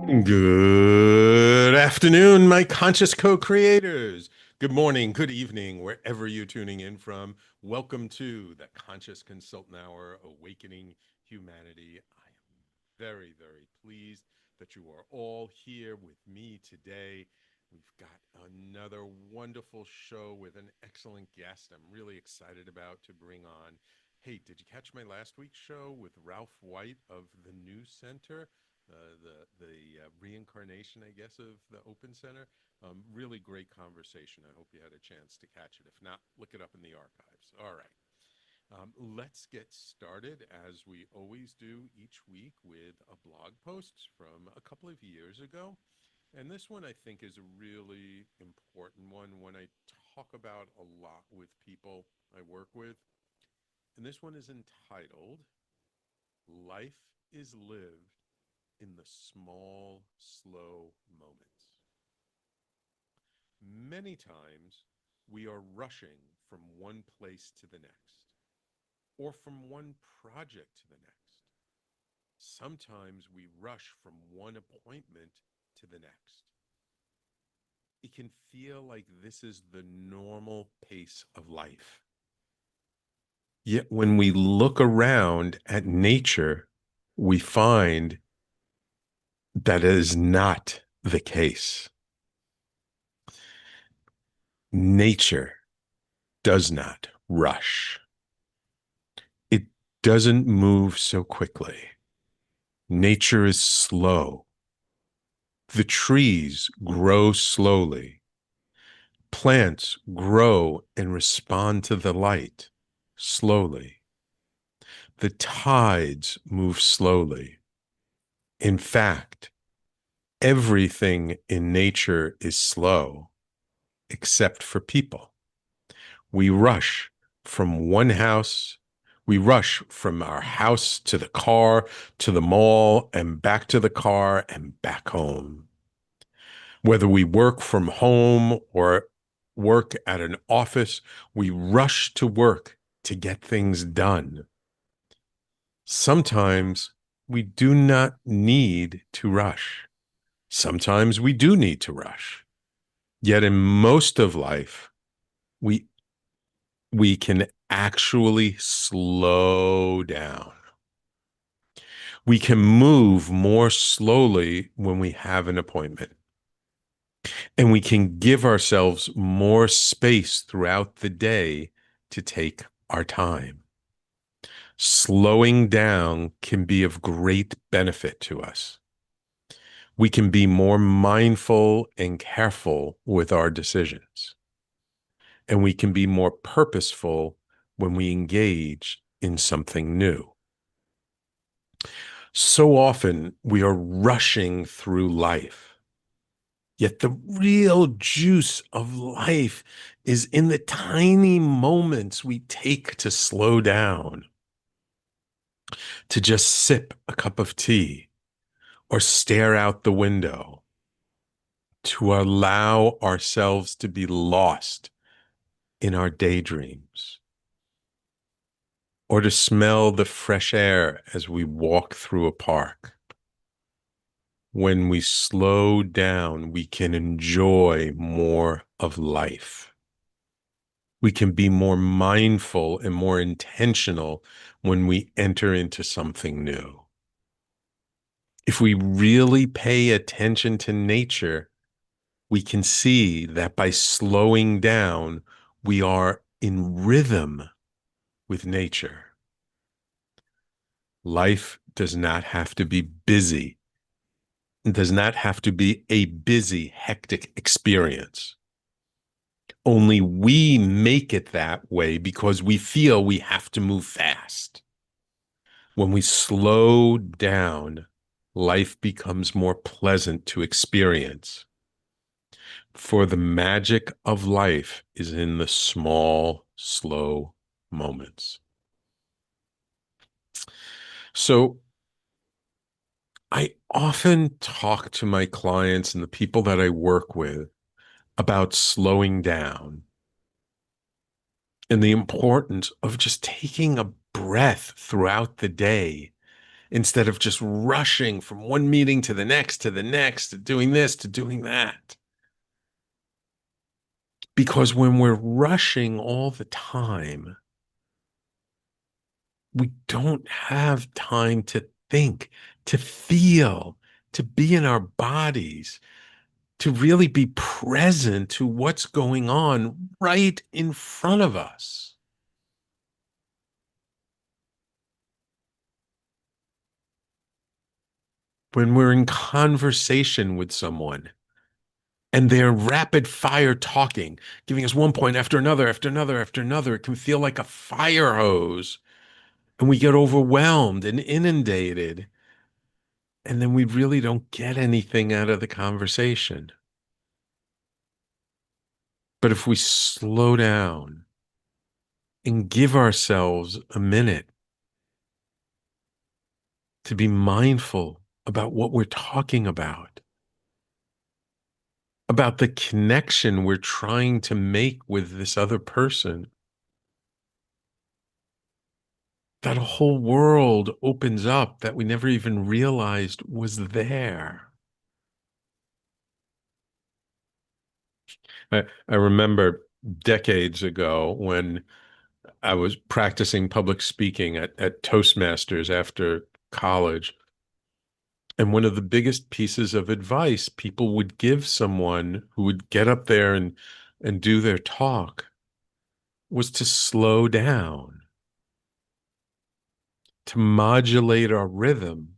Good afternoon, my conscious co-creators. Good morning, good evening, wherever you're tuning in from. Welcome to the Conscious Consultant Hour, Awakening Humanity. I am very, very pleased that you are all here with me today. We've got another wonderful show with an excellent guest I'm really excited about to bring on. Hey, did you catch my last week's show with Ralph White of the News Center? The reincarnation, I guess, of the Open Center. Really great conversation. I hope you had a chance to catch it. If not, look it up in the archives. All right. Let's get started as we always do each week with a blog post from a couple of years ago. And this one I think is a really important one I talk about a lot with people I work with. And this one is entitled Life is Lived in the Small, Slow Moments. Many times we are rushing from one place to the next, or from one project to the next. Sometimes we rush from one appointment to the next. It can feel like this is the normal pace of life. Yet when we look around at nature, we find that is not the case. Nature does not rush. It doesn't move so quickly. Nature is slow. The trees grow slowly. Plants grow and respond to the light slowly. The tides move slowly. In fact, everything in nature is slow except for people. We rush from one house. We rush from our house to the car, to the mall, and back to the car and back home. Whether we work from home or work at an office, we rush to work to get things done. Sometimes we do not need to rush. Sometimes we do need to rush. Yet in most of life, we can actually slow down. We can move more slowly when we have an appointment. And we can give ourselves more space throughout the day to take our time. Slowing down can be of great benefit to us. We can be more mindful and careful with our decisions. And we can be more purposeful when we engage in something new. So often we are rushing through life. Yet the real juice of life is in the tiny moments we take to slow down, to just sip a cup of tea or stare out the window, to allow ourselves to be lost in our daydreams, or to smell the fresh air as we walk through a park. When we slow down, we can enjoy more of life. We can be more mindful and more intentional when we enter into something new. If we really pay attention to nature, we can see that by slowing down, we are in rhythm with nature. Life does not have to be busy. It does not have to be a busy, hectic experience. Only we make it that way because we feel we have to move fast. When we slow down, life becomes more pleasant to experience. For the magic of life is in the small, slow moments. So I often talk to my clients and the people that I work with about slowing down and the importance of just taking a breath throughout the day instead of just rushing from one meeting to the next, to the next, to doing this, to doing that. Because when we're rushing all the time, we don't have time to think, to feel, to be in our bodies, to really be present to what's going on right in front of us. When we're in conversation with someone and they're rapid fire talking, giving us one point after another, after another, after another, it can feel like a fire hose. And we get overwhelmed and inundated. And then we really don't get anything out of the conversation. But if we slow down and give ourselves a minute to be mindful about what we're talking about the connection we're trying to make with this other person, that a whole world opens up that we never even realized was there. I remember decades ago when I was practicing public speaking at Toastmasters after college. And one of the biggest pieces of advice people would give someone who would get up there and do their talk was to slow down, to modulate our rhythm.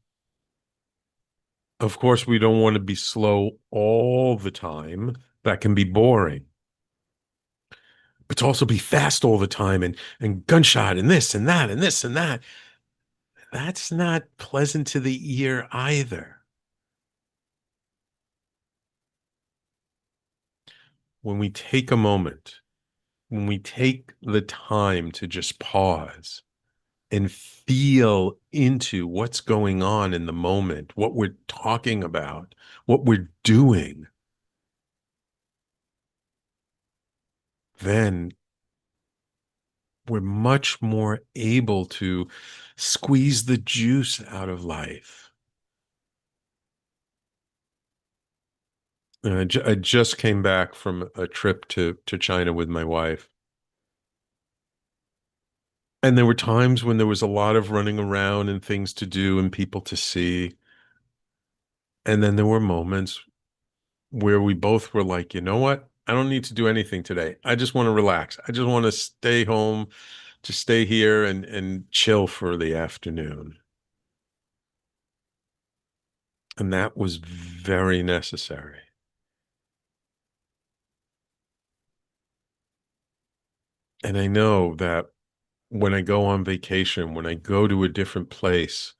Of course, we don't want to be slow all the time. That can be boring. But to also be fast all the time and gunshot and this and that and this and that, that's not pleasant to the ear either. When we take a moment, when we take the time to just pause and feel into what's going on in the moment, what we're talking about, what we're doing, then we're much more able to squeeze the juice out of life. I just came back from a trip to China with my wife. And there were times when there was a lot of running around and things to do and people to see. And then there were moments where we both were like, you know what? I don't need to do anything today. I just want to relax. I just want to stay home, to stay here and chill for the afternoon. And that was very necessary. And I know that when I go on vacation, when I go to a different place,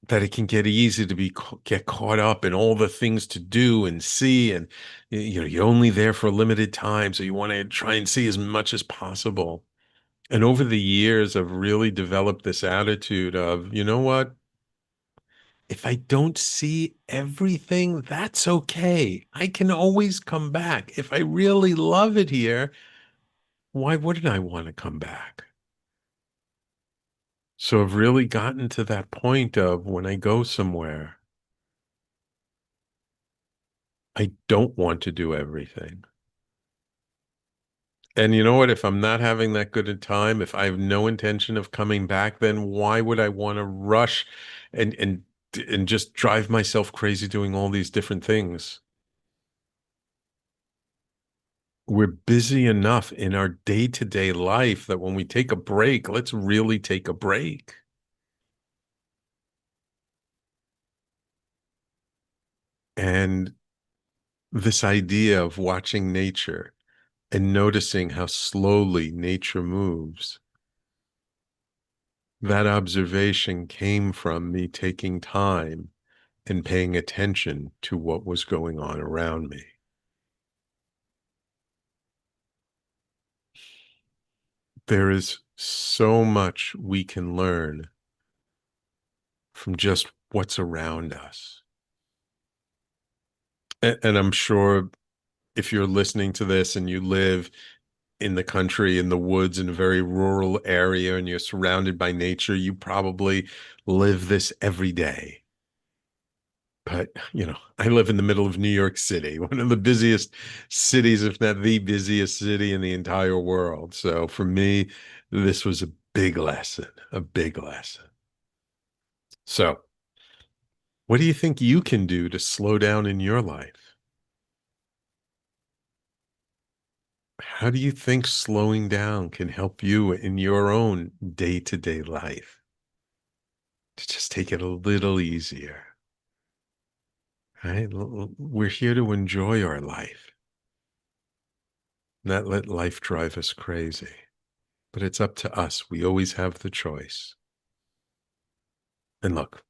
that it can get easy to get caught up in all the things to do and see, and you're only there for a limited time, so you want to try and see as much as possible. And over the years, I've really developed this attitude of, you know what? If I don't see everything, that's okay. I can always come back. If I really love it here, why wouldn't I want to come back? So I've really gotten to that point of when I go somewhere, I don't want to do everything. And you know what? If I'm not having that good a time, if I have no intention of coming back, then why would I want to rush and and and just drive myself crazy doing all these different things? We're busy enough in our day-to-day life that when we take a break, let's really take a break. And this idea of watching nature and noticing how slowly nature moves, that observation came from me taking time and paying attention to what was going on around me. There is so much we can learn from just what's around us. And I'm sure if you're listening to this and you live in the country, in the woods, in a very rural area, and you're surrounded by nature, you probably live this every day. But, I live in the middle of New York City, one of the busiest cities, if not the busiest city in the entire world. So for me, this was a big lesson, a big lesson. So, what do you think you can do to slow down in your life? How do you think slowing down can help you in your own day-to-day life to just take it a little easier? Right? We're here to enjoy our life, not let life drive us crazy. But it's up to us. We always have the choice. And look,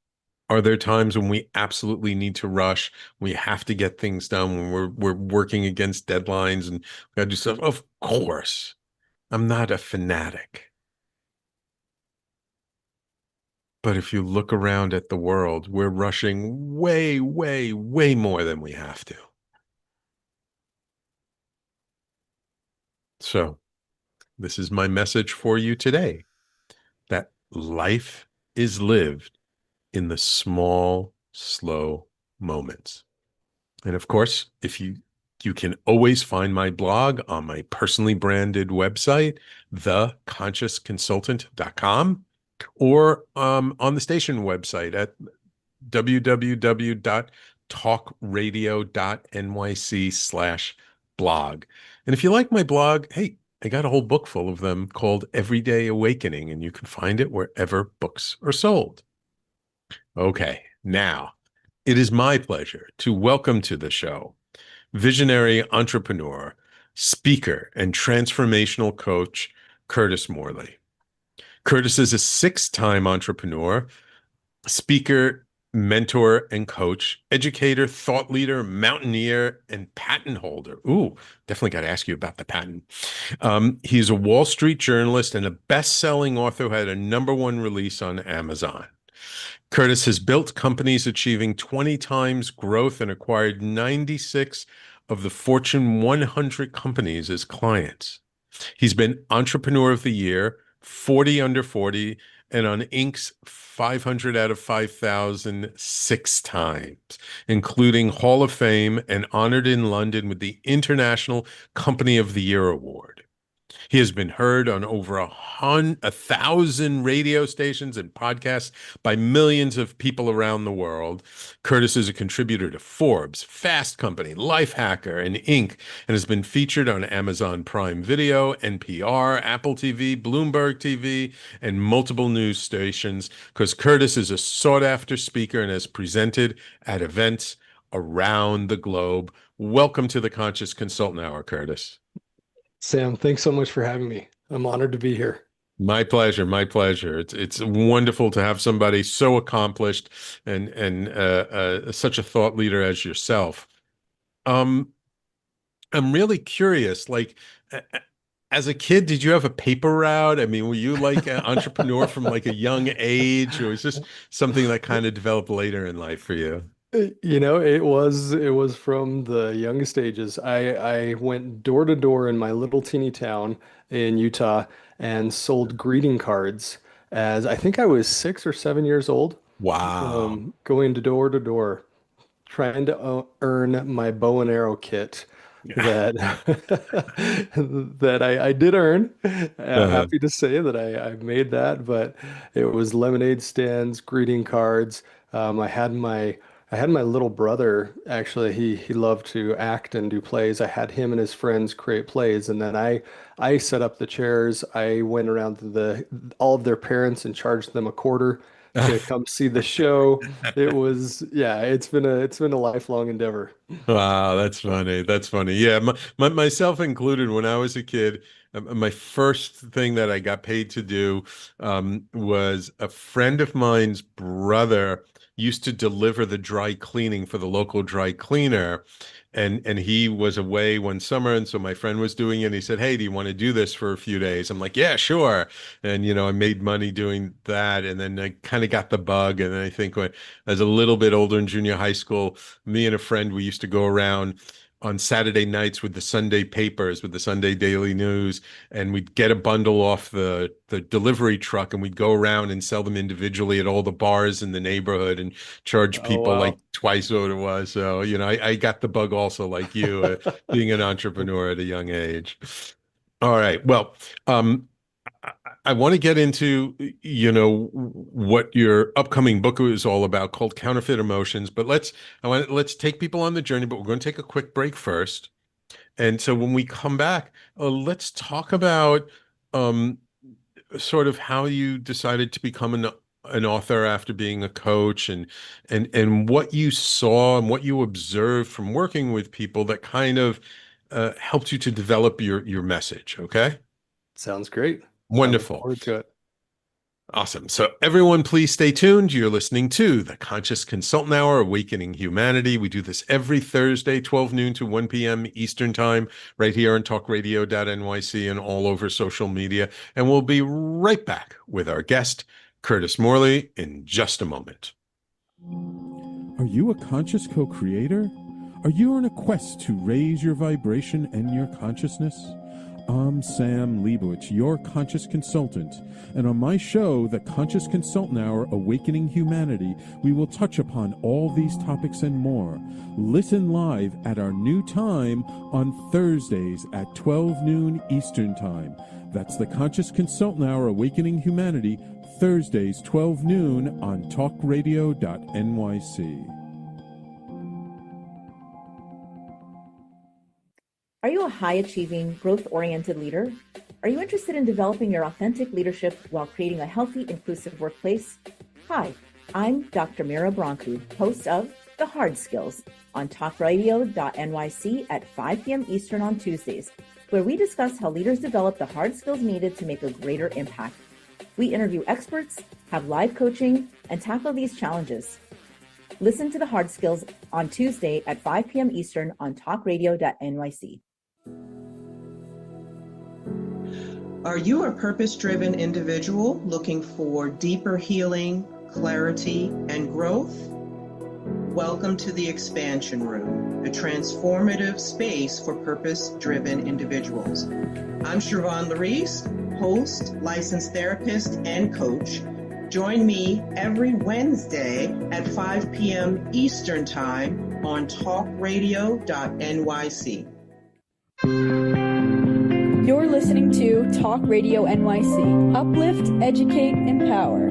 are there times when we absolutely need to rush? We have to get things done when we're working against deadlines and we got to do stuff. Of course, I'm not a fanatic. But if you look around at the world, we're rushing way, way, way more than we have to. So this is my message for you today, that life is lived in the small, slow moments. And of course, if you can always find my blog on my personally branded website, theconsciousconsultant.com, or on the station website at www.talkradio.nyc/blog. And if you like my blog, hey, I got a whole book full of them called Everyday Awakening, and you can find it wherever books are sold. Okay, now it is my pleasure to welcome to the show visionary entrepreneur, speaker, and transformational coach, Curtis Morley. Curtis is a six-time entrepreneur, speaker, mentor, and coach, educator, thought leader, mountaineer, and patent holder. Ooh, definitely got to ask you about the patent. He's a Wall Street journalist and a best-selling author who had a #1 release on Amazon. Curtis has built companies achieving 20 times growth and acquired 96 of the Fortune 100 companies as clients. He's been Entrepreneur of the Year, 40 Under 40, and on Inc.'s 500 out of 5,000 six times, including Hall of Fame and honored in London with the International Company of the Year Award. He has been heard on over 1,000 radio stations and podcasts by millions of people around the world. Curtis is a contributor to Forbes, Fast Company, Lifehacker, and Inc., and has been featured on Amazon Prime Video, NPR, Apple TV, Bloomberg TV, and multiple news stations, because Curtis is a sought-after speaker and has presented at events around the globe. Welcome to the Conscious Consultant Hour, Curtis. Sam, thanks so much for having me. I'm honored to be here. My pleasure, my pleasure. It's wonderful to have somebody so accomplished and such a thought leader as yourself. Um, I'm really curious, like as a kid, did you have a paper route? I mean, were you like an entrepreneur from like a young age, or was this something that kind of developed later in life for you? It was from the youngest ages. I went door to door in my little teeny town in Utah and sold greeting cards as I think I was 6 or 7 years old, Wow. going to door, trying to earn my bow and arrow kit that that I did earn. Uh-huh. Happy to say that I made that, but it was lemonade stands, greeting cards. I had my little brother actually. He loved to act and do plays. I had him and his friends create plays, and then I set up the chairs. I went around to the all of their parents and charged them a quarter to come see the show. It was, yeah, it's been a lifelong endeavor. Wow, that's funny. That's funny. Yeah, myself included. When I was a kid, my first thing that I got paid to do was a friend of mine's brother used to deliver the dry cleaning for the local dry cleaner, and he was away one summer, and so my friend was doing it. And he said, "Hey, do you want to do this for a few days?" I'm like, "Yeah, sure." And I made money doing that, and then I kind of got the bug. And then I think when I was a little bit older in junior high school, me and a friend, we used to go around on Saturday nights with the Sunday papers, with the Sunday Daily News, and we'd get a bundle off the delivery truck, and we'd go around and sell them individually at all the bars in the neighborhood and charge Oh, people like wow. twice what it was. So, I got the bug also like you, being an entrepreneur at a young age. All right. Well, um, I want to get into, what your upcoming book is all about called Counterfeit Emotions, but let's take people on the journey, but we're going to take a quick break first. And so when we come back, let's talk about um, sort of how you decided to become an author after being a coach, and what you saw and what you observed from working with people that kind of helped you to develop your message. Okay. Sounds great. I look Wonderful. forward to it. Awesome. So, everyone, please stay tuned. You're listening to the Conscious Consultant Hour, Awakening Humanity. We do this every Thursday, 12 noon to 1 p.m. Eastern Time, right here on talkradio.nyc and all over social media. And we'll be right back with our guest, Curtis Morley, in just a moment. Are you a conscious co-creator? Are you on a quest to raise your vibration and your consciousness? I'm Sam Leibowitz, your conscious consultant, and on my show, The Conscious Consultant Hour, Awakening Humanity, we will touch upon all these topics and more. Listen live at our new time on Thursdays at 12 noon Eastern Time. That's The Conscious Consultant Hour, Awakening Humanity, Thursdays, 12 noon on talkradio.nyc. Are you a high-achieving, growth-oriented leader? Are you interested in developing your authentic leadership while creating a healthy, inclusive workplace? Hi, I'm Dr. Mira Brancu, host of The Hard Skills on talkradio.nyc at 5 p.m. Eastern on Tuesdays, where we discuss how leaders develop the hard skills needed to make a greater impact. We interview experts, have live coaching, and tackle these challenges. Listen to The Hard Skills on Tuesday at 5 p.m. Eastern on talkradio.nyc. Are you a purpose-driven individual looking for deeper healing, clarity, and growth? Welcome to the Expansion Room, a transformative space for purpose-driven individuals. I'm Siobhan Larice, host, licensed therapist, and coach. Join me every Wednesday at 5 p.m. Eastern Time on talkradio.nyc. You're listening to Talk Radio NYC. Uplift, educate, empower.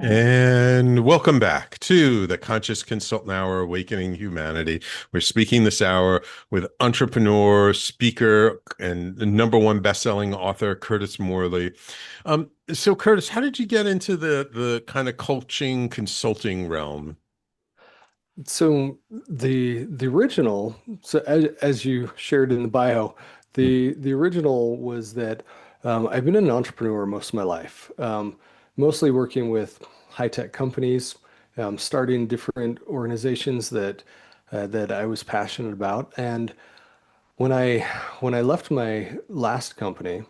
And welcome back to the Conscious Consultant Hour, Awakening Humanity. We're speaking this hour with entrepreneur, speaker, and the #1 best-selling author, Curtis Morley. So Curtis, how did you get into the kind of coaching consulting realm? So the original, so as you shared in the bio, the original was that I've been an entrepreneur most of my life, mostly working with high-tech companies, starting different organizations that I was passionate about. And when I left my last company,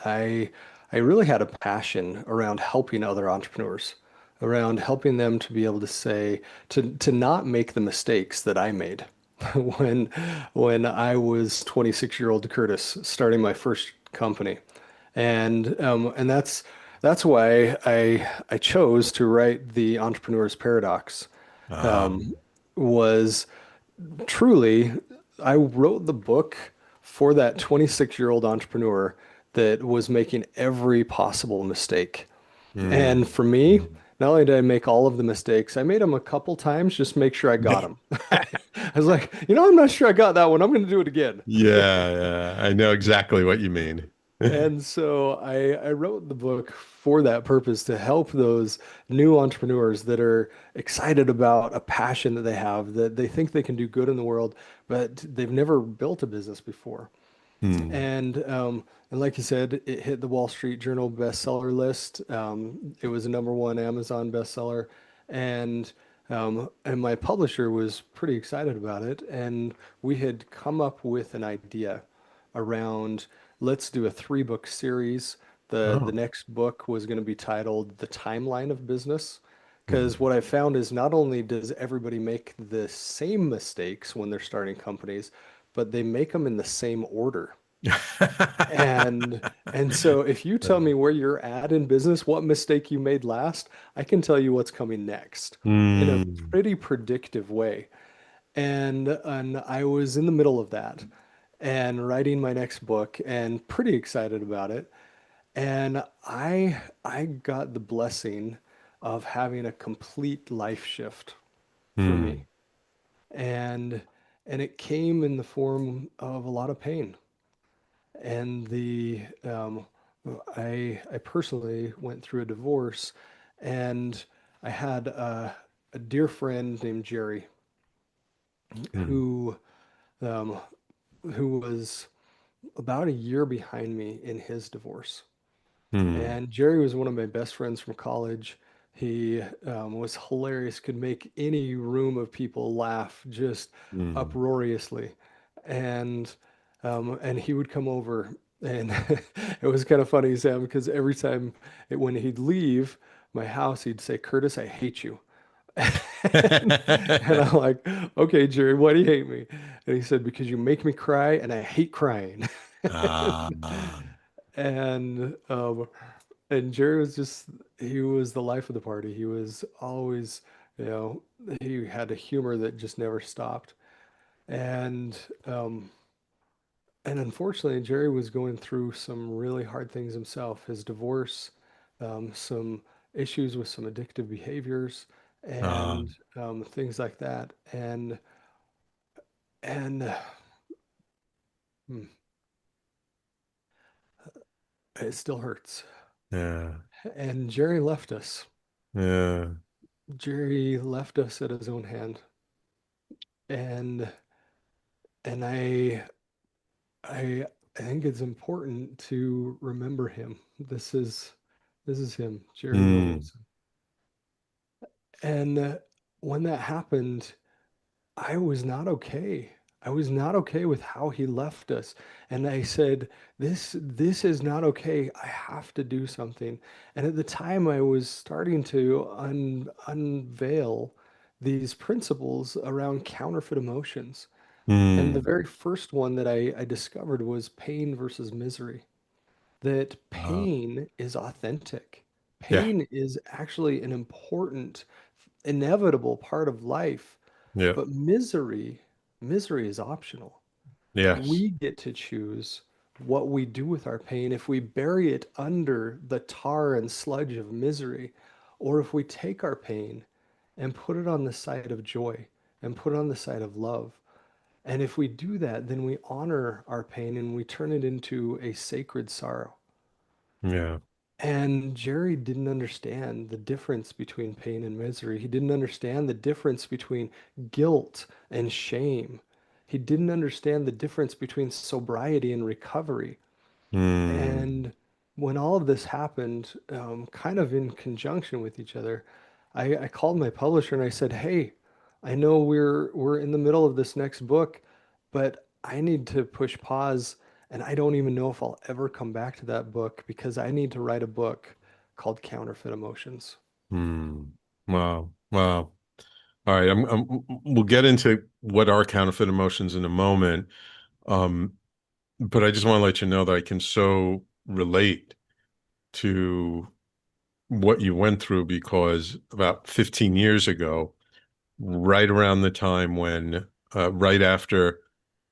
I I really had a passion around helping other entrepreneurs, around helping them to be able to say to not make the mistakes that I made when I was 26-year-old Curtis starting my first company. And that's why I chose to write The Entrepreneur's Paradox. Um, Was truly, I wrote the book for that 26-year-old entrepreneur that was making every possible mistake. mm, And for me, not only did I make all of the mistakes, I made them a couple times just to make sure I got them. I was like, I'm not sure I got that one. I'm going to do it again. yeah, yeah, I know exactly what you mean. And so I wrote the book for that purpose to help those new entrepreneurs that are excited about a passion that they have, that they think they can do good in the world, but they've never built a business before. Hmm. And like you said, it hit the Wall Street Journal bestseller list. It was a number one Amazon bestseller, and my publisher was pretty excited about it. And we had come up with an idea around let's do a three-book series. The Oh. next book was going to be titled The Timeline of Business. Because Hmm. what I found is not only does everybody make the same mistakes when they're starting companies, but they make them in the same order. And and so if you tell me where you're at in business, what mistake you made last, I can tell you what's coming next in a Hmm. pretty predictive way. And I was in the middle of that and writing my next book and pretty excited about it. And I got the blessing of having a complete life shift for Hmm. me. And and it came in the form of a lot of pain. And I personally went through a divorce, and I had a dear friend named Jerry Hmm. who um, who was about a year behind me in his divorce. Hmm. And Jerry was one of my best friends from college. He was hilarious, could make any room of people laugh just Hmm. uproariously. And he would come over, and it was kind of funny, Sam, because every time when he'd leave my house, he'd say, "Curtis, I hate you." And I'm like, "Okay, Jerry, why do you hate me?" And he said, "Because you make me cry, and I hate crying." Ah. And and Jerry was just he was the life of the party. He was always, you know, he had a humor that just never stopped. And um and unfortunately, Jerry was going through some really hard things himself. His divorce, some issues with some addictive behaviors, Ah. and things like that. And hmm, it still hurts. Yeah. And Jerry left us. Yeah. Jerry left us at his own hand. And and I think it's important to remember him. This is him, Jerry Hmm. Williamson. And when that happened, I was not okay. I was not okay with how he left us. And I said, this is not okay. I have to do something. And at the time I was starting to unveil these principles around counterfeit emotions. And the Hmm. very first one that I discovered was pain versus misery. That Ah. pain is authentic. Yeah. Pain is actually an important, inevitable part of life, Yeah. but misery is optional. Yes. We get to choose what we do with our pain, if we bury it under the tar and sludge of misery, or if we take our pain and put it on the side of joy and put it on the side of love. And if we do that, then we honor our pain and we turn it into a sacred sorrow. Yeah. And Jerry didn't understand the difference between pain and misery. He didn't understand the difference between guilt and shame. He didn't understand the difference between sobriety and recovery. Hmm. And when all of this happened, kind of in conjunction with each other, I called my publisher and I said, "Hey, I know we're in the middle of this next book, but I need to push pause, and I don't even know if I'll ever come back to that book because I need to write a book called Counterfeit Emotions." Hmm. Wow. Wow. All right. We'll get into what are counterfeit emotions in a moment. Um, but I just want to let you know that I can so relate to what you went through because about 15 years ago, right around the time when, right after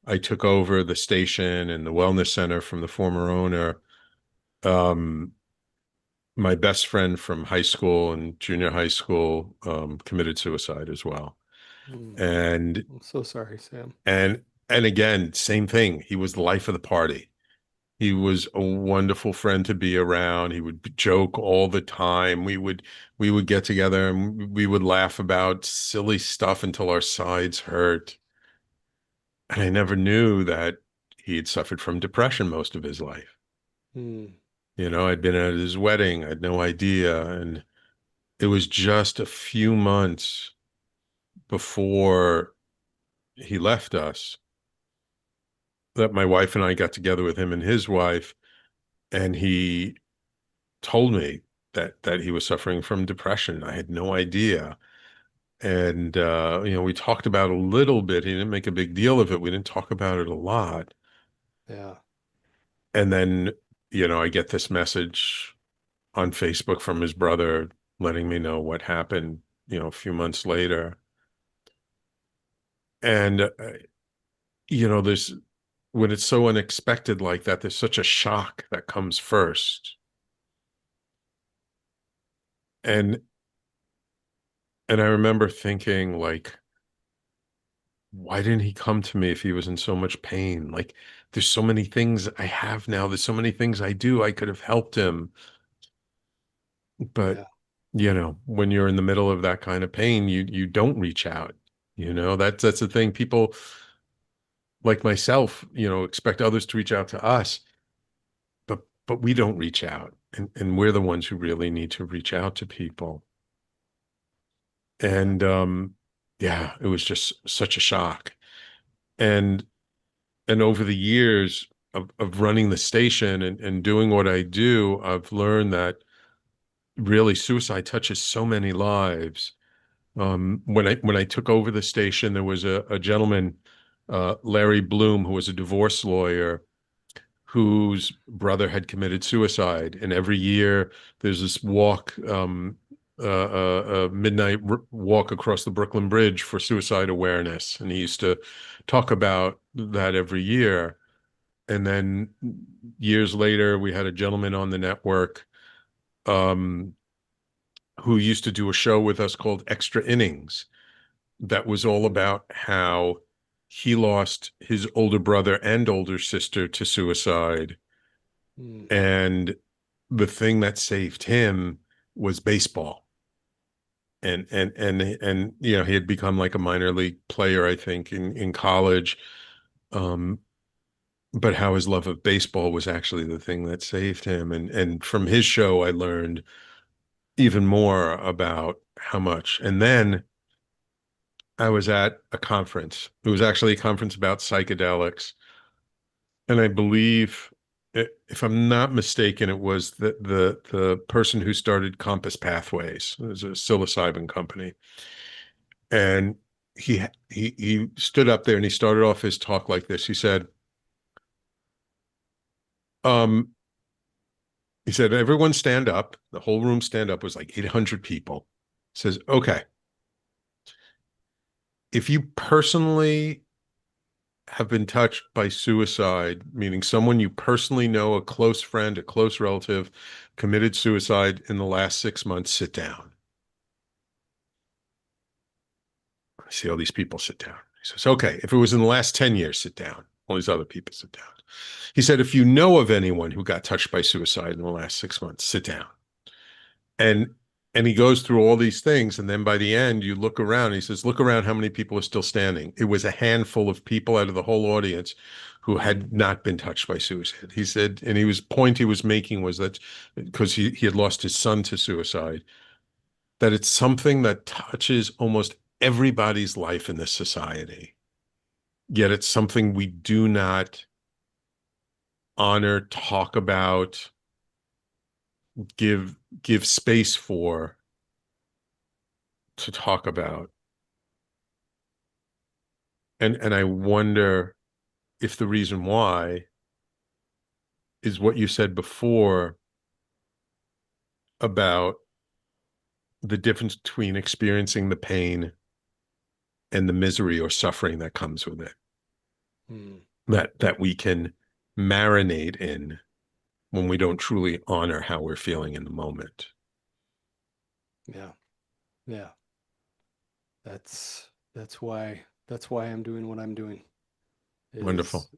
I took over the station and the wellness center from the former owner, um, my best friend from high school and junior high school, committed suicide as well. Hmm. And I'm so sorry, Sam. and and again, same thing. He was the life of the party. He was a wonderful friend to be around. He would joke all the time. We would get together and we would laugh about silly stuff until our sides hurt. And I never knew that he had suffered from depression most of his life. Mm. I'd been at his wedding. I had no idea. And it was just a few months before he left us that my wife and I got together with him and his wife, and he told me that he was suffering from depression. I had no idea. And we talked about it a little bit. He didn't make a big deal of it. We didn't talk about it a lot. Yeah. And then, I get this message on Facebook from his brother letting me know what happened, a few months later. And there's when it's so unexpected like that, there's such a shock that comes first. And I remember thinking, like, why didn't he come to me if he was in so much pain? Like, there's so many things I have now. There's so many things I do. I could have helped him. But, when you're in the middle of that kind of pain, you don't reach out. That's the thing. People like myself, expect others to reach out to us, but we don't reach out. And we're the ones who really need to reach out to people. And it was just such a shock. And over the years of running the station and doing what I do, I've learned that really suicide touches so many lives. When I took over the station, there was a gentleman, Larry Bloom, who was a divorce lawyer, whose brother had committed suicide. And every year there's this walk, a midnight walk across the Brooklyn Bridge for suicide awareness. And he used to talk about that every year. And then years later, we had a gentleman on the network who used to do a show with us called Extra Innings that was all about how he lost his older brother and older sister to suicide. Mm. And the thing that saved him was baseball. And he had become like a minor league player, I think, in college. But how his love of baseball was actually the thing that saved him. And from his show, I learned even more about how much. And then I was at a conference. It was actually a conference about psychedelics. And I believe, if I'm not mistaken, it was the person who started Compass Pathways. It was a psilocybin company. And he stood up there and he started off his talk like this. He said, everyone stand up. The whole room stand up. It was like 800 people. He says, okay, if you personally have been touched by suicide, meaning someone you personally know, a close friend, a close relative, committed suicide in the last 6 months, sit down. I see all these people sit down. He says, okay, if it was in the last 10 years, sit down. All these other people sit down. He said, if you know of anyone who got touched by suicide in the last 6 months, sit down. And he goes through all these things. And then by the end, you look around, he says, look around how many people are still standing. It was a handful of people out of the whole audience who had not been touched by suicide. He said, and point he was making was that because he had lost his son to suicide, that it's something that touches almost everybody's life in this society. Yet it's something we do not honor, talk about, give space for, to talk about. And I wonder if the reason why is what you said before about the difference between experiencing the pain and the misery or suffering that comes with it. Mm. That we can marinate in when we don't truly honor how we're feeling in the moment. Yeah. Yeah. That's why I'm doing what I'm doing. Is Wonderful.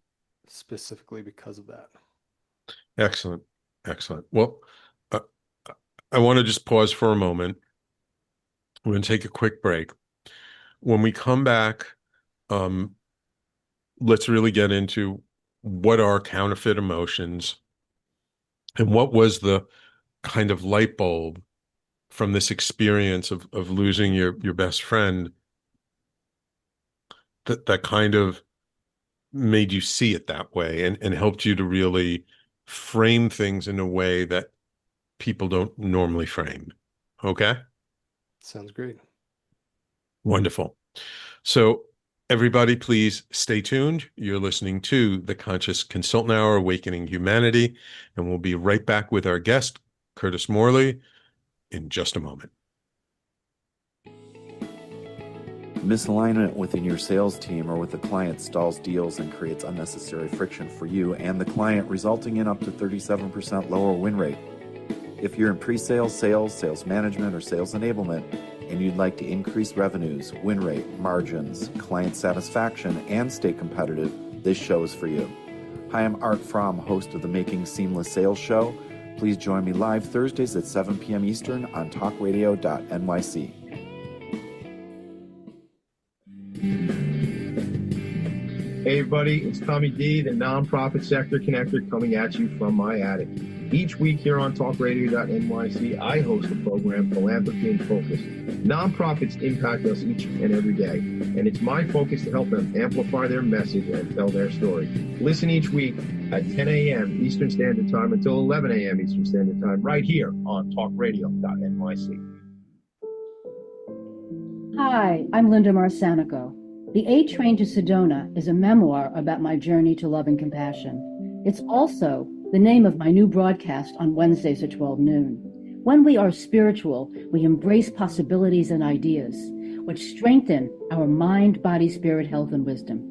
specifically because of that. Excellent. Excellent. Well, uh, I want to just pause for a moment. We're going to take a quick break. When we come back, um, let's really get into what are counterfeit emotions and what was the kind of light bulb from this experience of losing your best friend that kind of made you see it that way and helped you to really frame things in a way that people don't normally frame. Okay? Sounds great. Wonderful. So everybody, please stay tuned. You're listening to the Conscious Consultant Hour, Awakening Humanity, and we'll be right back with our guest, Curtis Morley, in just a moment. Misalignment within your sales team or with a client stalls deals and creates unnecessary friction for you and the client, resulting in up to 37% lower win rate. If you're in pre-sales, sales management, or sales enablement, and you'd like to increase revenues, win rate, margins, client satisfaction, and stay competitive, this show is for you. Hi, I'm Art Fromm, host of the Making Seamless Sales Show. Please join me live Thursdays at 7 p.m. Eastern on talkradio.nyc. Hey everybody, it's Tommy D, the nonprofit sector connector, coming at you from my attic. Each week here on talkradio.nyc, I host a program, Philanthropy in Focus. Nonprofits impact us each and every day, and it's my focus to help them amplify their message and tell their story. Listen each week at 10 a.m. Eastern Standard Time until 11 a.m. Eastern Standard Time, right here on talkradio.nyc. Hi, I'm Linda Marsanico. The A Train to Sedona is a memoir about my journey to love and compassion. It's also the name of my new broadcast on Wednesdays at 12 noon. When we are spiritual, we embrace possibilities and ideas, which strengthen our mind, body, spirit, health, and wisdom.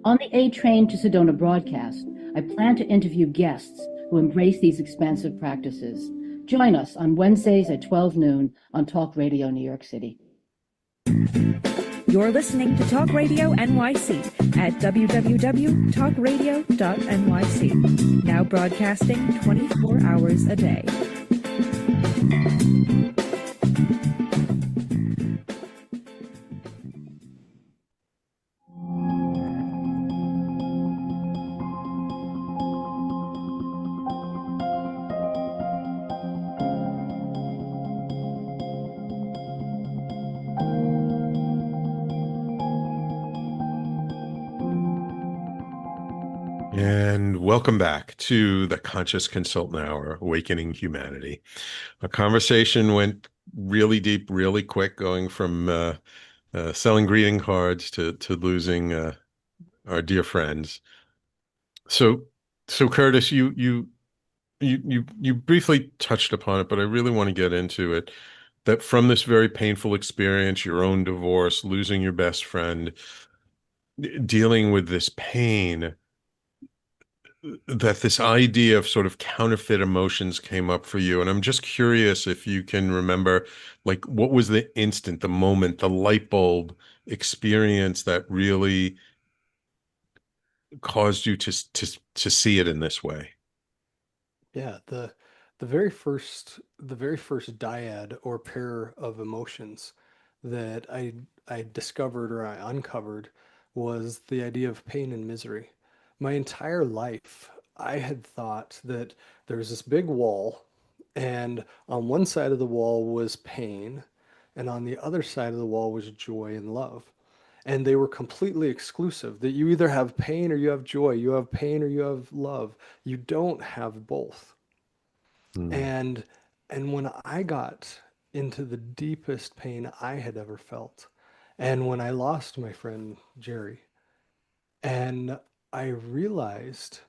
On the A Train to Sedona broadcast, I plan to interview guests who embrace these expansive practices. Join us on Wednesdays at 12 noon on Talk Radio New York City. You're listening to Talk Radio NYC at www.talkradio.nyc. Now broadcasting 24 hours a day. And welcome back to the Conscious Consultant Hour, Awakening Humanity. Our conversation went really deep, really quick, going from selling greeting cards to losing our dear friends. So Curtis, you briefly touched upon it, but I really want to get into it. That from this very painful experience, your own divorce, losing your best friend, dealing with this pain, that this idea of sort of counterfeit emotions came up for you. And I'm just curious if you can remember, like, what was the instant, the moment, the light bulb experience that really caused you to see it in this way? Yeah, the very first dyad or pair of emotions that I discovered or I uncovered was the idea of pain and misery. My entire life, I had thought that there was this big wall, and on one side of the wall was pain, and on the other side of the wall was joy and love. And they were completely exclusive, that you either have pain or you have joy, you have pain or you have love. You don't have both. And when I got into the deepest pain I had ever felt, and when I lost my friend Jerry, and I realized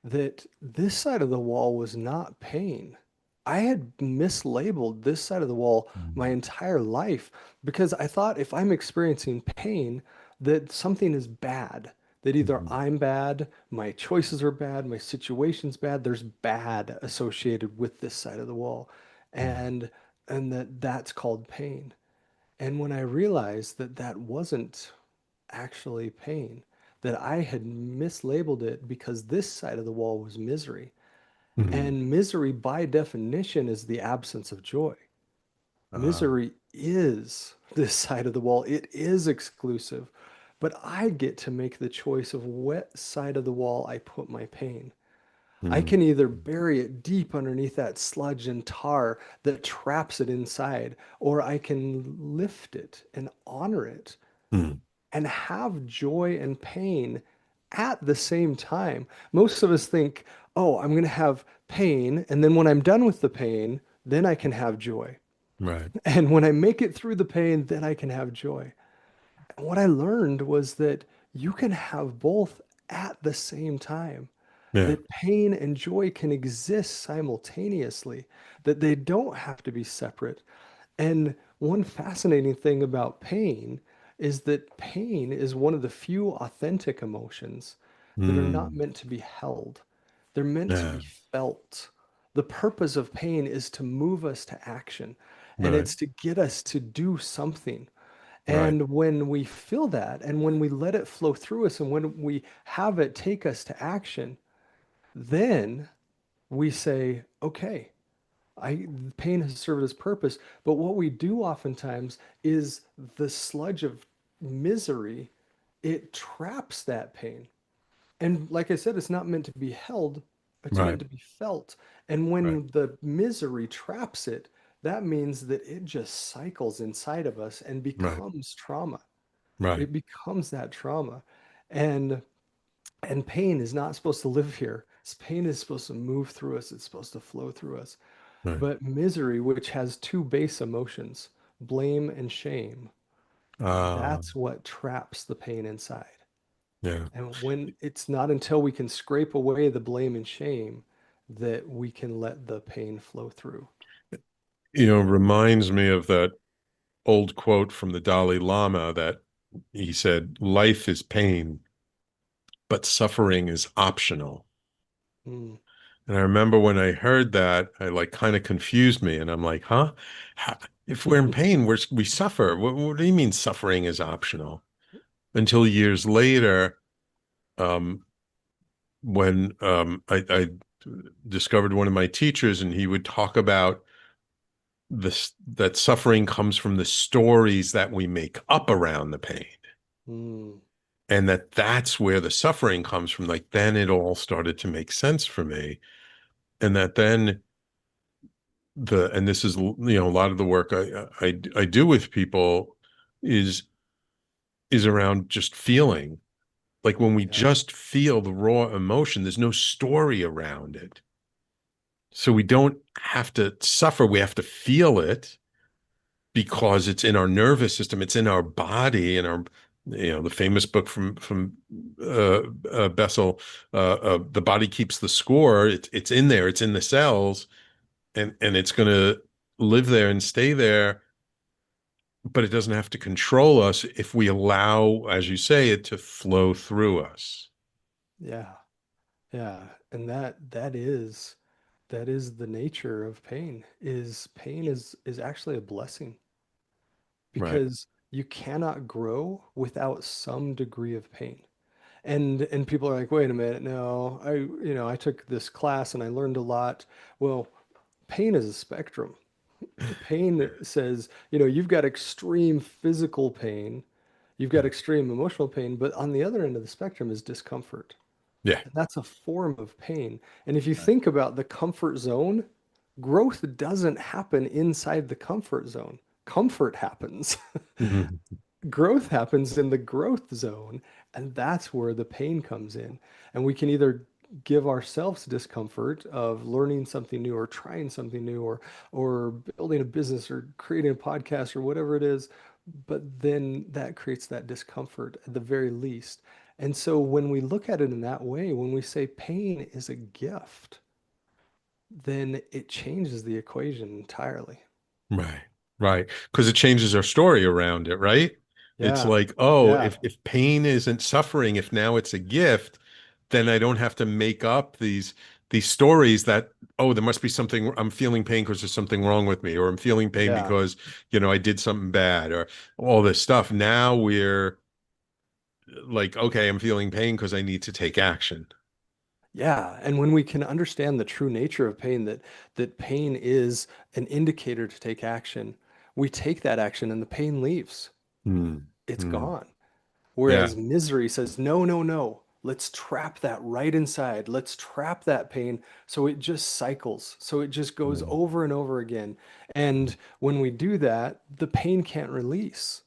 that this side of the wall was not pain. I had mislabeled this side of the wall my entire life because I thought if I'm experiencing pain, that something is bad, that either I'm bad, my choices are bad, my situation's bad, there's bad associated with this side of the wall, and that's called pain. And when I realized that that wasn't actually pain, that I had mislabeled it because this side of the wall was misery, Mhm. And misery, by definition, is the absence of joy. Uh, Misery is this side of the wall. It is exclusive, but I get to make the choice of what side of the wall I put my pain. I mm, can either bury it deep underneath that sludge and tar that traps it inside, or I can lift it and honor it mm, and have joy and pain at the same time. Most of us think, oh, I'm going to have pain, and then when I'm done with the pain, then I can have joy. right. And when I make it through the pain, then I can have joy. And what I learned was that you can have both at the same time, Yeah. that pain and joy can exist simultaneously, that they don't have to be separate. And one fascinating thing about pain is that pain is one of the few authentic emotions that are not Mm, meant to be held. They're meant to yeah. be felt. The purpose of pain is to move us to action, and Right. it's to get us to do something. Right. And when we feel that, and when we let it flow through us, and when we have it take us to action, then we say, okay, pain has served its purpose. But what we do oftentimes is the sludge of misery, it traps that pain. And like I said, it's not meant to be held, it's meant Right. to be felt. And Right. when the misery traps it, that means that it just cycles inside of us and Right. becomes trauma. Right. It becomes that trauma. And pain is not supposed to live here. Pain is supposed to move through us. It's supposed to flow through us. Right. But misery, which has two base emotions, blame and shame, Uh, that's what traps the pain inside. yeah. And when it's not until we can scrape away the blame and shame that we can let the pain flow through. Reminds me of that old quote from the Dalai Lama that he said, life is pain, but suffering is optional. Mm, And I remember when I heard that, I like kind of confused me. And I'm like, huh? If we're in pain, we suffer. What do you mean suffering is optional? Until years later, um, when I discovered one of my teachers, and he would talk about this, that suffering comes from the stories that we make up around the pain. mm, And that's where the suffering comes from. Like, then it all started to make sense for me. And that then and this is, a lot of the work I do with people is around just feeling. Like, when we yeah, just feel the raw emotion, there's no story around it. So we don't have to suffer. We have to feel it because it's in our nervous system. It's in our body, and our, the famous book from Bessel, "The Body Keeps the Score." It's in there. It's in the cells, and it's going to live there and stay there. But it doesn't have to control us if we allow, as you say, it to flow through us. yeah, yeah. And that is the nature of pain. Is pain is actually a blessing Right. because you cannot grow without some degree of pain. And people are like, wait a minute, no, I took this class and I learned a lot. Well, pain is a spectrum. Pain says, you've got extreme physical pain, you've got extreme emotional pain, but on the other end of the spectrum is discomfort. Yeah. And that's a form of pain. And if you think about the comfort zone, growth doesn't happen inside the comfort zone. Comfort happens. Mhm. Growth happens in the growth zone, and that's where the pain comes in. And we can either give ourselves discomfort of learning something new or trying something new or building a business or creating a podcast or whatever it is, but then that creates that discomfort at the very least. And so when we look at it in that way, when we say pain is a gift, then it changes the equation entirely. Right. Right. Because it changes our story around it, right? It's Yeah. like, oh, Yeah. if pain isn't suffering, if now it's a gift, then I don't have to make up these stories that, oh, there must be something, I'm feeling pain because there's something wrong with me, or I'm feeling pain Yeah. because, I did something bad, or all this stuff. Now we're like, okay, I'm feeling pain because I need to take action. Yeah, and when we can understand the true nature of pain, that pain is an indicator to take action, we take that action and the pain leaves. Mm, It's mm. gone. Yeah. Whereas misery says, no, no, no. Let's trap that right inside. Let's trap that pain so it just cycles. So it just goes Mm, over and over again. And when we do that, the pain can't release.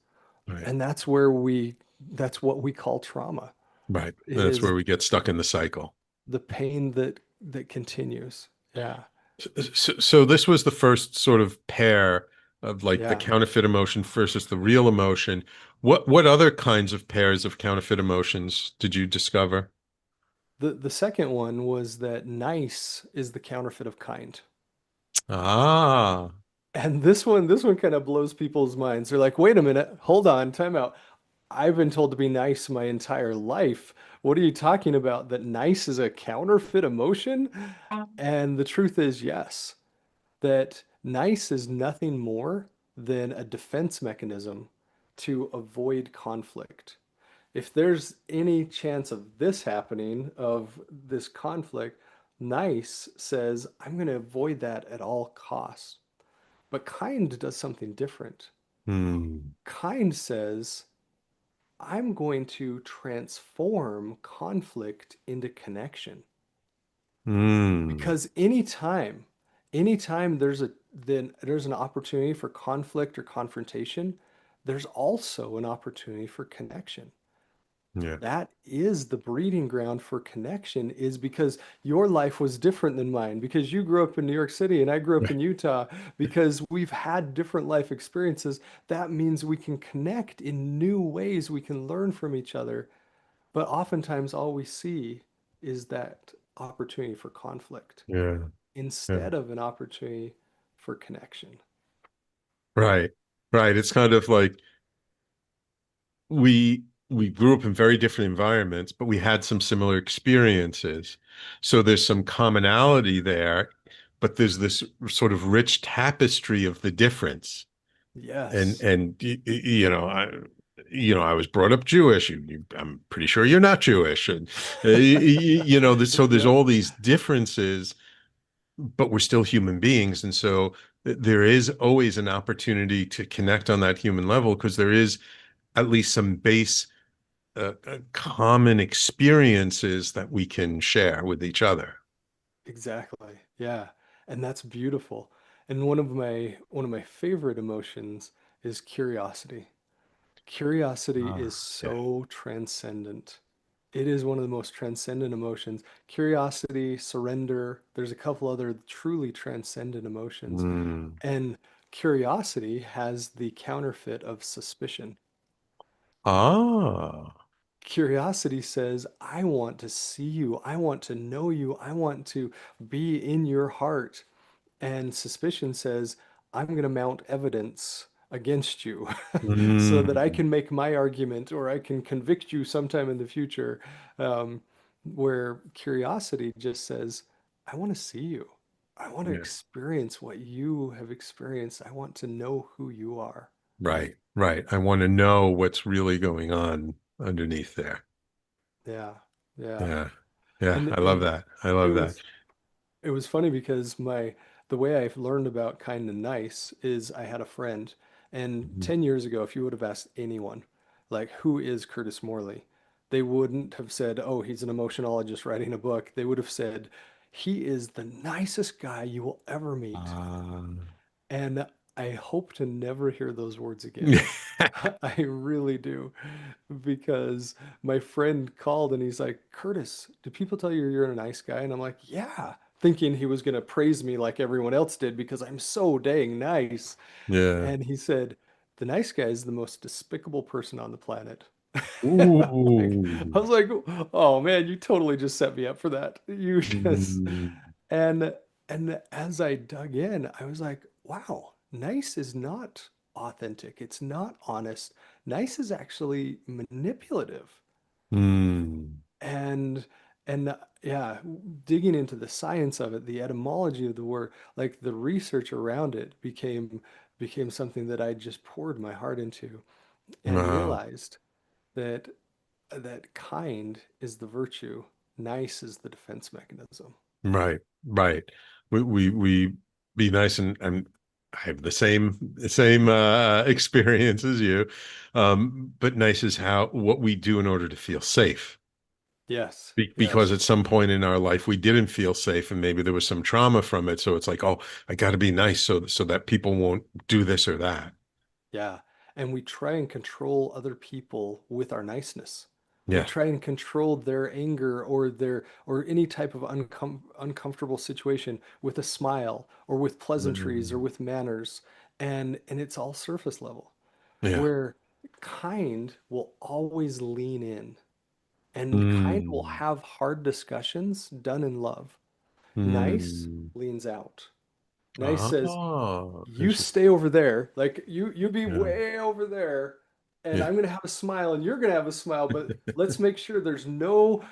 right. And that's what we call trauma. Right. It That's is where we get stuck in the cycle. the pain that continues. Yeah. So this was the first sort of pair of like the Yeah. counterfeit emotion versus the real emotion. What other kinds of pairs of counterfeit emotions did you discover? The second one was that nice is the counterfeit of kind. Ah. And this one kind of blows people's minds. They're like, wait a minute, hold on, time out. I've been told to be nice my entire life. What are you talking about? That nice is a counterfeit emotion? And the truth is, yes, that nice is nothing more than a defense mechanism to avoid conflict. If there's any chance of this happening, of this conflict, nice says, I'm going to avoid that at all costs. But kind does something different. Hmm. Kind says, I'm going to transform conflict into connection. Hmm. Because anytime there's an opportunity for conflict or confrontation, there's also an opportunity for connection. Yeah. That is the breeding ground for connection, is because your life was different than mine, because you grew up in New York City and I grew up in Utah, because we've had different life experiences. That means we can connect in new ways. We can learn from each other. But oftentimes all we see is that opportunity for conflict Yeah. Yeah. instead of an opportunity for connection. Right. Right. It's kind of like we grew up in very different environments, but we had some similar experiences. So there's some commonality there, but there's this sort of rich tapestry of the difference. And Yes. I was brought up Jewish. I'm pretty sure you're not Jewish, and so there's Yep. all these differences, but we're still human beings, and so there is always an opportunity to connect on that human level because there is at least some base common experiences that we can share with each other. Exactly. Yeah. And that's beautiful. And one of my favorite emotions is curiosity. Curiosity is Yeah. so transcendent. It is one of the most transcendent emotions. Curiosity, surrender, there's a couple other truly transcendent emotions. Mm. And curiosity has the counterfeit of suspicion. Ah. Curiosity says, I want to see you. I want to know you. I want to be in your heart. And suspicion says, I'm going to mount evidence against you so that I Mm. can make my argument or I can convict you sometime in the future. Um, where curiosity just says, I want to see you. I want to Yeah. experience what you have experienced. I want to know who you are. Right, right. I want to know what's really going on underneath there. Yeah. Yeah. Yeah. Yeah, And I love that. I it love that. was It was funny because the way I've learned about kind and nice is I had a friend, and Mhm. 10 years ago, if you would have asked anyone, like, who is Curtis Morley? They wouldn't have said, oh, he's an emotionologist writing a book. They would have said, he is the nicest guy you will ever meet. Um, And I hope to never hear those words again. I really do. Because my friend called and he's like, Curtis, do people tell you you're a nice guy? And I'm like, yeah, thinking he was going to praise me like everyone else did because I'm so dang nice. yeah. And he said, the nice guy is the most despicable person on the planet. And Ooh. I was like, oh man, you totally just set me up for that. You just Mm. and and as I dug in, I was like, wow, nice is not authentic. It's not honest. Nice is actually manipulative. Mm. And yeah, digging into the science of it, the etymology of the word, like the research around it became something that I just poured my heart into and Wow. realized that kind is the virtue, nice is the defense mechanism. Right, right. We be nice, and I have the same experience as you. But nice is what we do in order to feel safe. Yes, Because yes. at some point in our life we didn't feel safe, and maybe there was some trauma from it. So it's like, oh, I got to be nice so that people won't do this or that. Yeah. And we try and control other people with our niceness. We Yeah. try and control their anger or any type of uncomfortable situation with a smile or with pleasantries or Mm. with manners. And it's all surface level. Yeah. Where kind will always lean in, and kind will Mm. have hard discussions done in love. Nice Mm. leans out. Nice says, Oh, you interesting. stay over there, like you be Yeah. way over there, and Yeah. I'm gonna have a smile and you're gonna have a smile, but let's make sure there's no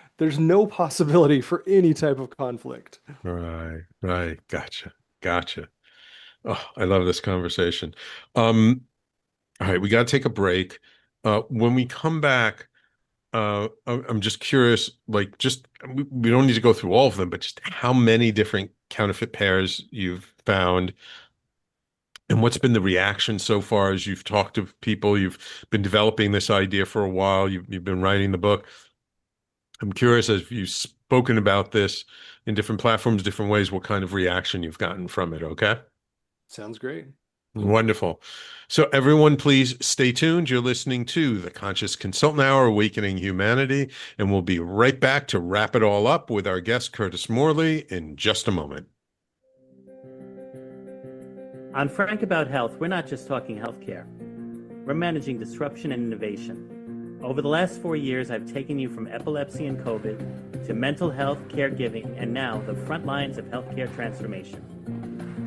possibility for any type of conflict. Right. Right. Gotcha. Gotcha. Oh, I love this conversation. All right, we got to take a break. When we come back, I'm just curious, like, we don't need to go through all of them, but just how many different counterfeit pairs you've found, and what's been the reaction so far as you've talked to people. You've been developing this idea for a while. You've been writing the book. I'm curious, as you've spoken about this in different platforms, different ways, what kind of reaction you've gotten from it. Okay. Sounds great. Wonderful. So, everyone, please stay tuned. You're listening to the Conscious Consultant Hour, Awakening Humanity, and we'll be right back to wrap it all up with our guest, Curtis Morley, in just a moment. On Frank About Health, we're not just talking healthcare. We're managing disruption and innovation. Over the last 4 years, I've taken you from epilepsy and COVID to mental health, caregiving, and now the front lines of healthcare transformation.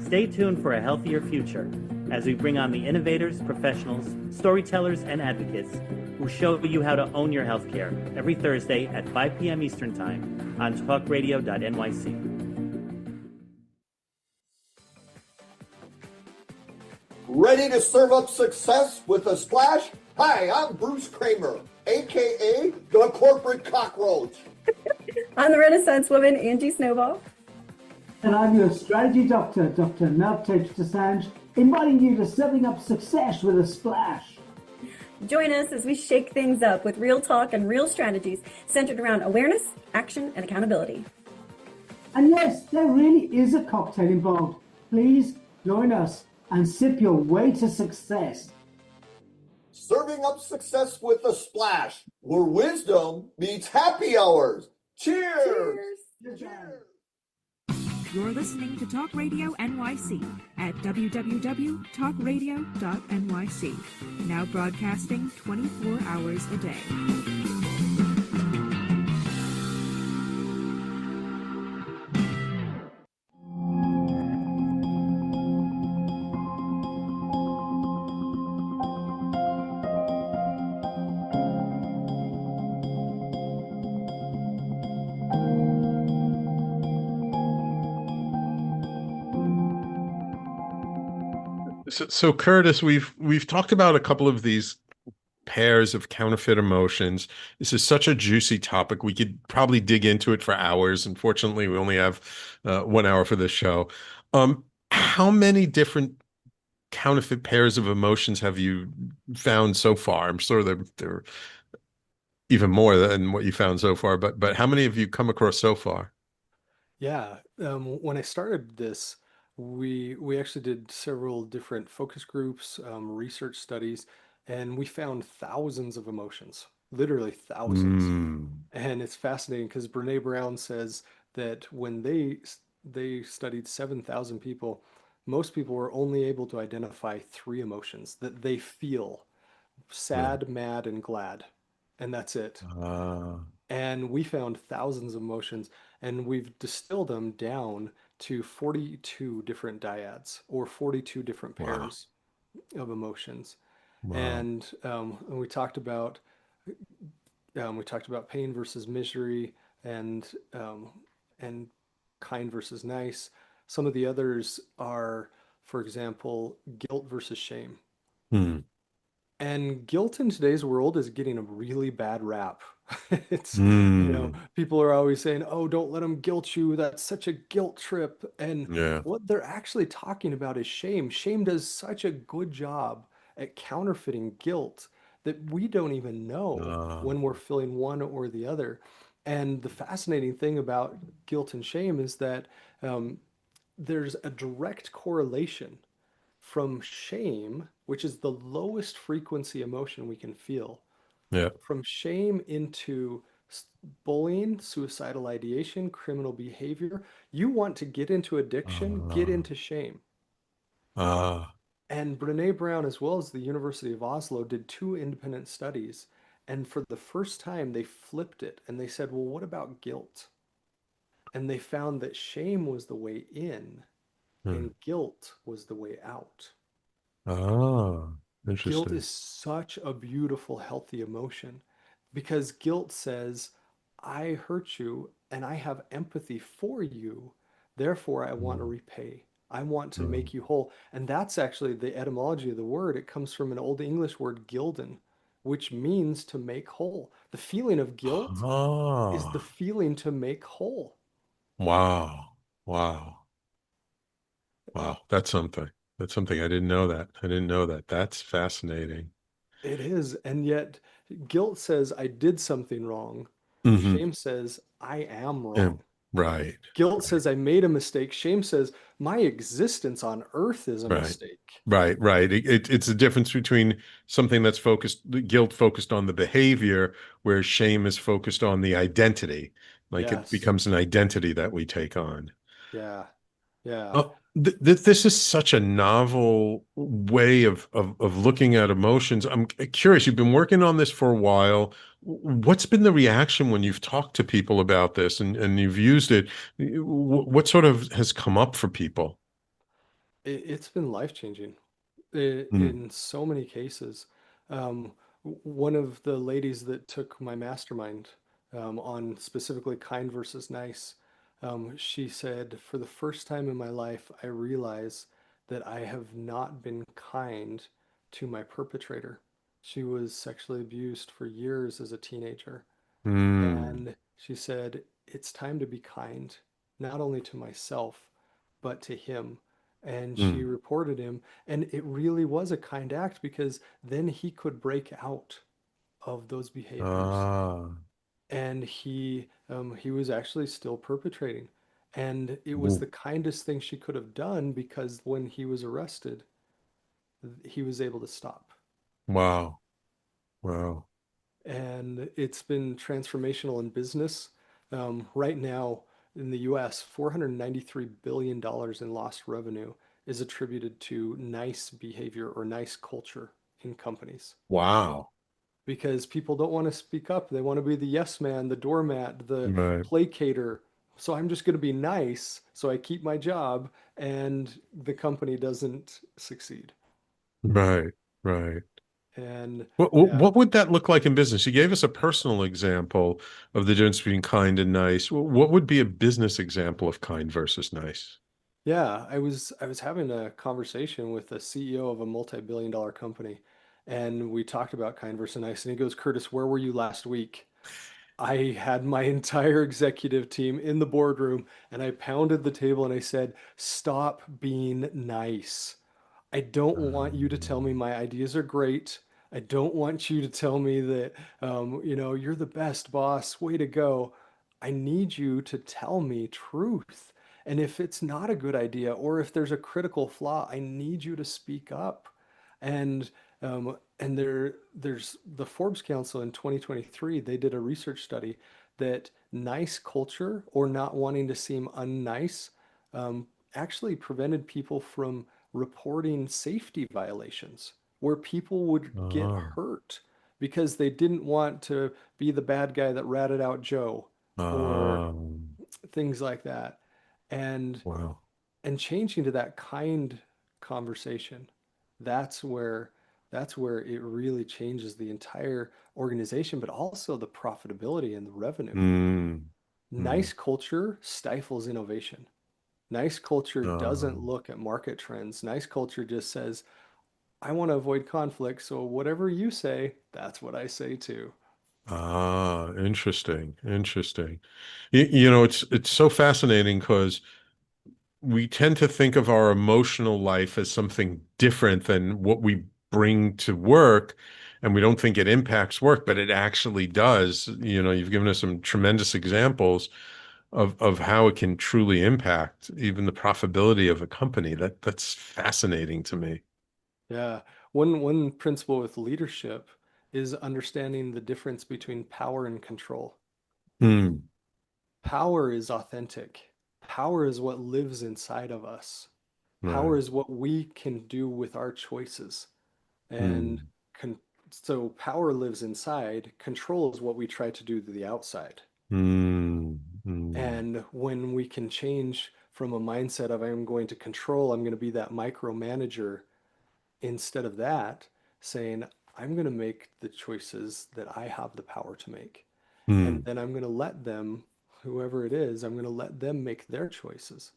Stay tuned for a healthier future as we bring on the innovators, professionals, storytellers, and advocates who show you how to own your healthcare every Thursday at 5 p.m. Eastern Time on talkradio.nyc. Ready to serve up success with a splash? Hi, I'm Bruce Kramer, aka the Corporate Cockroach. I'm the Renaissance woman, Angie Snowball. And I'm your strategy doctor, Dr. Navtej Desange, inviting you to serving up success with a splash. Join us as we shake things up with real talk and real strategies centered around awareness, action, and accountability. And yes, there really is a cocktail involved. Please join us and sip your way to success. Serving up success with a splash, where wisdom meets happy hours. Cheers! Cheers. You're listening to Talk Radio NYC at www.talkradio.nyc. Now broadcasting 24 hours a day. So, Curtis, we've talked about a couple of these pairs of counterfeit emotions. This is such a juicy topic. We could probably dig into it for hours. Unfortunately, we only have 1 hour for this show. How many different counterfeit pairs of emotions have you found so far? I'm sure there are even more than what you found so far, but how many have you come across so far? Yeah, when I started this, we actually did several different focus groups, research studies, and we found thousands of emotions, literally thousands. And it's fascinating because Brene Brown says that when they studied 7,000 people, most people were only able to identify 3 emotions that they feel: sad, mad, and glad. And that's it. And we found thousands of emotions, and we've distilled them down to 42 different dyads, or 42 different pairs of emotions. And we talked about pain versus misery, and kind versus nice. Some of the others are, for example, guilt versus shame. And guilt in today's world is getting a really bad rap. It's, Mm. people are always saying, oh, don't let them guilt you. That's such a guilt trip. And Yeah. what they're actually talking about is shame. Shame does such a good job at counterfeiting guilt that we don't even know Ah. when we're feeling one or the other. And the fascinating thing about guilt and shame is that um, there's a direct correlation from shame, which is the lowest frequency emotion we can feel, Yeah. from shame into bullying, suicidal ideation, criminal behavior. You want to get into addiction, get Ah. into shame. Ah. And Brene Brown, as well as the University of Oslo, did two independent studies. And for the first time, they flipped it and they said, well, what about guilt? And they found that shame was the way in Hmm. and guilt was the way out. Ah. Guilt Interesting. is such a beautiful, healthy emotion because guilt says, I hurt you and I have empathy for you. Therefore, I want to Mm. repay. I want to Mm. make you whole. And that's actually the etymology of the word. It comes from an Old English word, gilden, which means to make whole. The feeling of guilt is the Ah. feeling to make whole. Wow. Wow. Wow. That's something. That's something. I didn't know that. I didn't know that. That's fascinating. It is. And yet, guilt says, I did something wrong. Hmm. Shame says, I am Yeah. wrong. Right. Guilt Right. says, I made a mistake. Shame says, my existence on earth is a Right. mistake. Right. Right. It's the difference between something that's focused, the guilt focused on the behavior, where shame is focused on the identity. Like it Yes. becomes an identity that we take on. Yeah. Yeah. Oh, this is such a novel way of looking at emotions. I'm curious, you've been working on this for a while. What's been the reaction when you've talked to people about this and you've used it? What sort of has come up for people? It's been life-changing Mm. in so many cases. One of the ladies that took my mastermind on specifically kind versus nice, she said, for the first time in my life, I realize that I have not been kind to my perpetrator. She was sexually abused for years as a teenager. Mm. And she said, it's time to be kind, not only to myself, but to him. And she Mm. reported him. And it really was a kind act because then he could break out of those behaviors. Ah. And he was actually still perpetrating. And it was Ooh. the kindest thing she could have done because when he was arrested, he was able to stop. Wow. Wow. And it's been transformational in business. Right now in the US, $493 billion in lost revenue is attributed to nice behavior or nice culture in companies Wow. because people don't want to speak up. They want to be the yes man, the doormat, the Right. placater. So I'm just going to be nice so I keep my job and the company doesn't succeed. Right. Right. And yeah, What would that look like in business? You gave us a personal example of the difference between kind and nice. What would be a business example of kind versus nice? yeah, I was having a conversation with the CEO of a multi-billion dollar company, and we talked about kind versus nice. And he goes, Curtis, where were you last week? I had my entire executive team in the boardroom, and I pounded the table and I said, stop being nice. I don't want you to tell me my ideas are great. I don't want you to tell me that, you're the best boss. Way to go. I need you to tell me truth. And if it's not a good idea or if there's a critical flaw, I need you to speak up. And there's the Forbes Council in 2023, they did a research study that nice culture or not wanting to seem unnice actually prevented people from reporting safety violations where people would get Oh, hurt because they didn't want to be the bad guy that ratted out Joe or oh, things like that. And wow. and changing to that kind conversation, that's where that's where it really changes the entire organization, but also the profitability and the revenue. Mm, mm, Nice culture stifles innovation. Nice culture doesn't oh, look at market trends. Nice culture just says, I want to avoid conflict, so whatever you say, that's what I say too. Ah, interesting. Interesting. It's so fascinating because we tend to think of our emotional life as something different than what we bring to work, and we don't think it impacts work, but it actually does. You've given us some tremendous examples of how it can truly impact even the profitability of a company. That's fascinating to me. Yeah. One principle with leadership is understanding the difference between power and control. Hmm. Power is authentic. Power is what lives inside of us. Power Right. is what we can do with our choices. And Hmm. so power lives inside. Control is what we try to do to the outside. Hmm. Hmm. And when we can change from a mindset of I'm going to control, I'm going to be that micromanager, instead of that, saying I'm going to make the choices that I have the power to make. And Hmm. then I'm going to let them, whoever it is, I'm going to let them make their choices.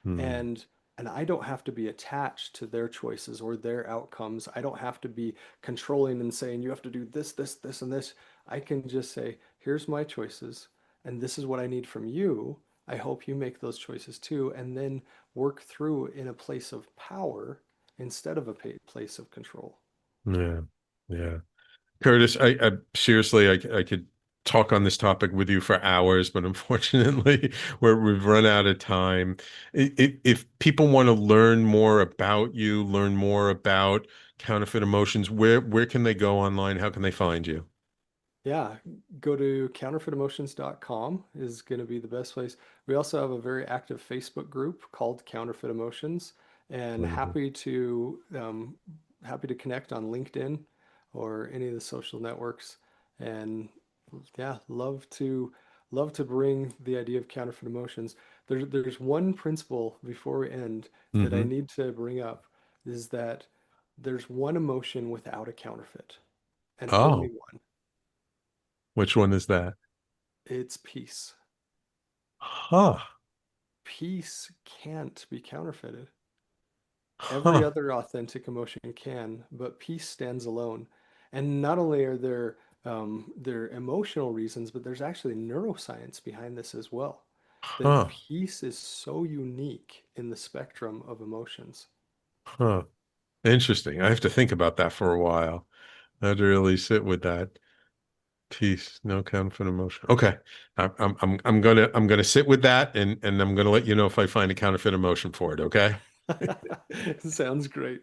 Hmm. And I don't have to be attached to their choices or their outcomes. I don't have to be controlling and saying you have to do this, this, this, and this. I can just say, here's my choices, and this is what I need from you. I hope you make those choices too, and then work through in a place of power instead of a place of control. Yeah. Yeah. Curtis, I seriously, I could talk on this topic with you for hours, but unfortunately, we've run out of time. If people want to learn more about you, learn more about counterfeit emotions, where can they go online? How can they find you? Yeah, go to counterfeitemotions.com is going to be the best place. We also have a very active Facebook group called Counterfeit Emotions, and Wonderful. happy to connect on LinkedIn or any of the social networks. And yeah, love to bring the idea of counterfeit emotions. There's one principle before we end that I Hmm. need to bring up, is that there's one emotion without a counterfeit, and only Oh, one. which one is that? It's peace. Huh. Peace can't be counterfeited. Every Huh. other authentic emotion can, but peace stands alone. And not only are there emotional reasons, but there's actually neuroscience behind this as well. That Huh. peace is so unique in the spectrum of emotions. Huh. Interesting. I have to think about that for a while. I had to really sit with that. Peace, no counterfeit emotion. Okay. I'm gonna sit with that, and I'm gonna let you know if I find a counterfeit emotion for it, okay? Sounds great.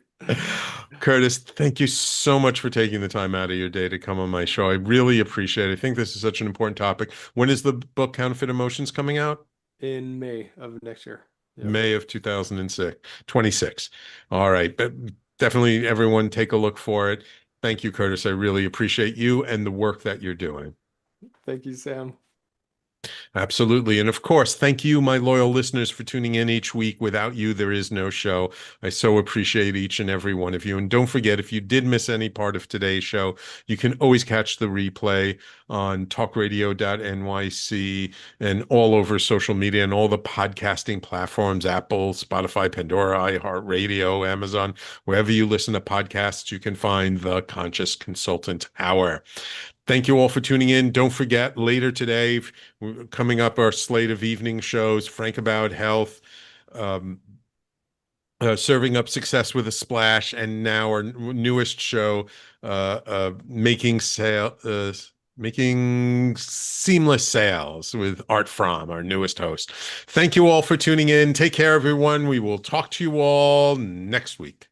Curtis, thank you so much for taking the time out of your day to come on my show. I really appreciate it. I think this is such an important topic. When is the book Counterfeit Emotions coming out? In May of next year. Yep. May of 2006, 26. All right. But definitely everyone take a look for it. Thank you, Curtis. I really appreciate you and the work that you're doing. Thank you, Sam. Absolutely. And of course, thank you, my loyal listeners, for tuning in each week. Without you, there is no show. I so appreciate each and every one of you. And don't forget, if you did miss any part of today's show, you can always catch the replay on talkradio.nyc and all over social media and all the podcasting platforms, Apple, Spotify, Pandora, iHeartRadio, Amazon, wherever you listen to podcasts, you can find the Conscious Consultant Hour. Thank you all for tuning in. Don't forget, later today, coming up our slate of evening shows, Frank About Health, um, Serving Up Success with a Splash, and now our newest show, Making Seamless Sales with Art Fromm, our newest host. Thank you all for tuning in. Take care, everyone. We will talk to you all next week.